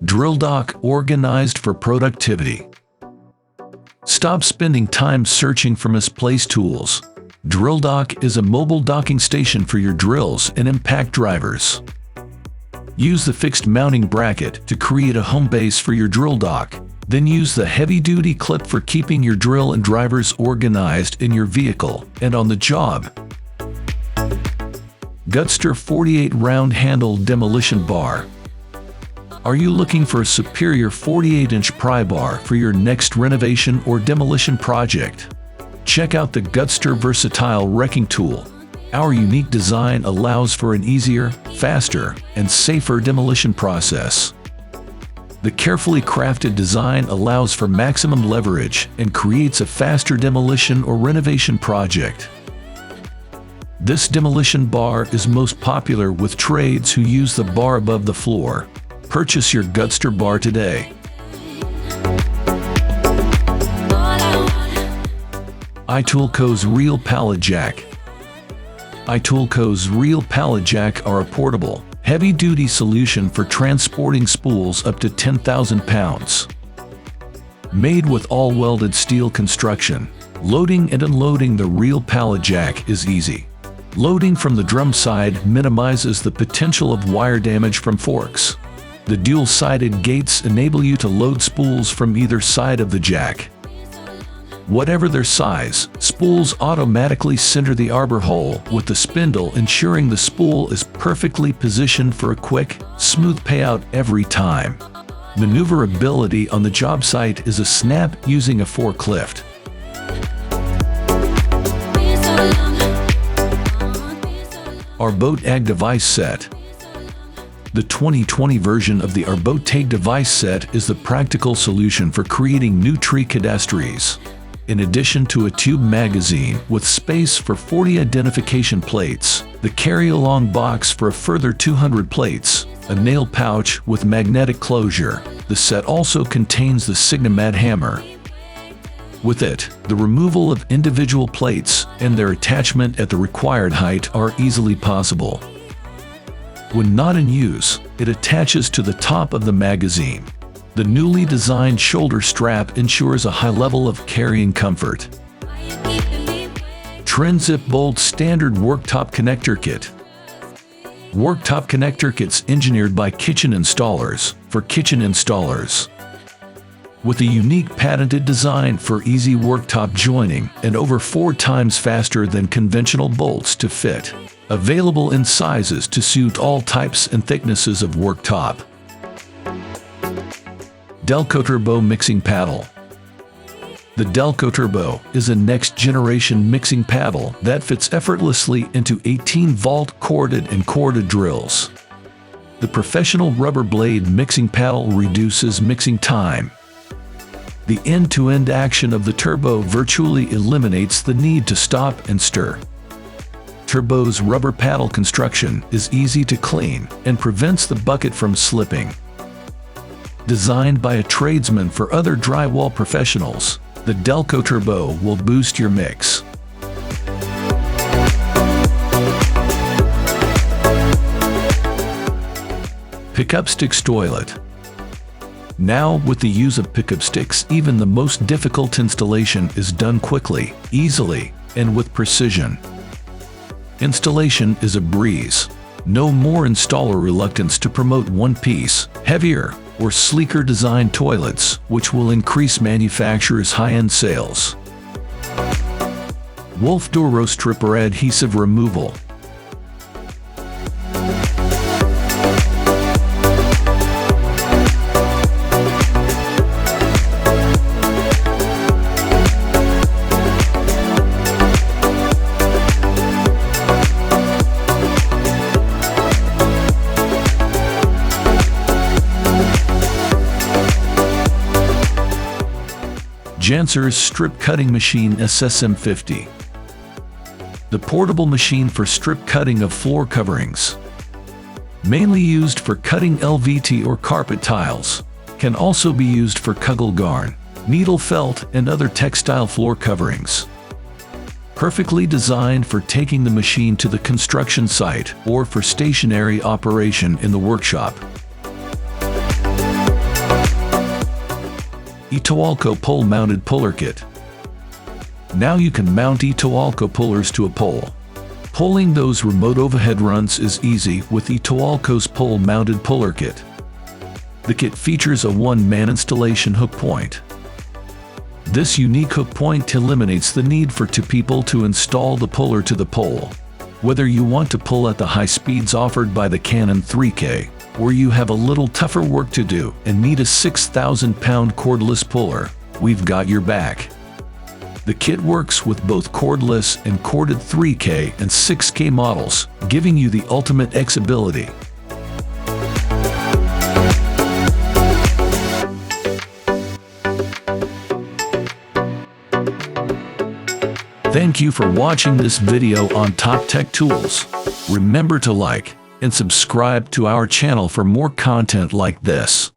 Drill dock organized for productivity. Stop spending time searching for misplaced tools. Drill dock is a mobile docking station for your drills and impact drivers. Use the fixed mounting bracket to create a home base for your drill dock. Then use the heavy-duty clip for keeping your drill and drivers organized in your vehicle and on the job. Gutster 48-round handle demolition bar. Are you looking for a superior 48-inch pry bar for your next renovation or demolition project? Check out the Gutster versatile wrecking tool. Our unique design allows for an easier, faster, and safer demolition process. The carefully crafted design allows for maximum leverage and creates a faster demolition or renovation project. This demolition bar is most popular with trades who use the bar above the floor. Purchase your Gutster bar today. iTOOLco's Real Pallet Jack. iTOOLco's Real Pallet Jack are a portable, heavy-duty solution for transporting spools up to 10,000 pounds. Made with all-welded steel construction, loading and unloading the Real Pallet Jack is easy. Loading from the drum side minimizes the potential of wire damage from forks. The dual-sided gates enable you to load spools from either side of the jack. Whatever their size, spools automatically center the arbor hole with the spindle, ensuring the spool is perfectly positioned for a quick, smooth payout every time. Maneuverability on the job site is a snap using a forklift. Arbo-Tag device set. The 2020 version of the Arbo-Tag device set is the practical solution for creating new tree cadastries. In addition to a tube magazine with space for 40 identification plates, the carry-along box for a further 200 plates, a nail pouch with magnetic closure, the set also contains the Signamat hammer. With it, the removal of individual plates and their attachment at the required height are easily possible. When not in use, it attaches to the top of the magazine. The newly designed shoulder strap ensures a high level of carrying comfort. Trend ZIPBOLT Standard Worktop Connector Kit. Worktop connector kits engineered by kitchen installers for kitchen installers. With a unique patented design for easy worktop joining and over 4 times faster than conventional bolts to fit. Available in sizes to suit all types and thicknesses of worktop. DELKO Turbo Mixing Paddle. The DELKO Turbo is a next-generation mixing paddle that fits effortlessly into 18-volt corded and corded drills. The professional rubber blade mixing paddle reduces mixing time. The end-to-end action of the turbo virtually eliminates the need to stop and stir. Turbo's rubber paddle construction is easy to clean and prevents the bucket from slipping. Designed by a tradesman for other drywall professionals, the DELKO Turbo will boost your mix. Pickup Stix Toilet. Now, with the use of pickup sticks, even the most difficult installation is done quickly, easily, and with precision. Installation is a breeze. No more installer reluctance to promote one-piece, heavier, or sleeker design toilets, which will increase manufacturers' high-end sales. WOLFF Duro Stripper Adhesive Removal. Janser's Strip Cutting Machine SSM50. The portable machine for strip cutting of floor coverings. Mainly used for cutting LVT or carpet tiles, can also be used for kugel garn, needle felt, and other textile floor coverings. Perfectly designed for taking the machine to the construction site or for stationary operation in the workshop. iTOOLco Pole-Mounted Puller Kit. Now you can mount iTOOLco pullers to a pole. Pulling those remote overhead runs is easy with iTOOLco's Pole-Mounted Puller Kit. The kit features a one-man installation hook point. This unique hook point eliminates the need for two people to install the puller to the pole. Whether you want to pull at the high speeds offered by the Canon 3K, or you have a little tougher work to do and need a 6,000-pound cordless puller, we've got your back. The kit works with both cordless and corded 3K and 6K models, giving you the ultimate X-ability. Thank you for watching this video on Top Tech Tools. Remember to like and subscribe to our channel for more content like this.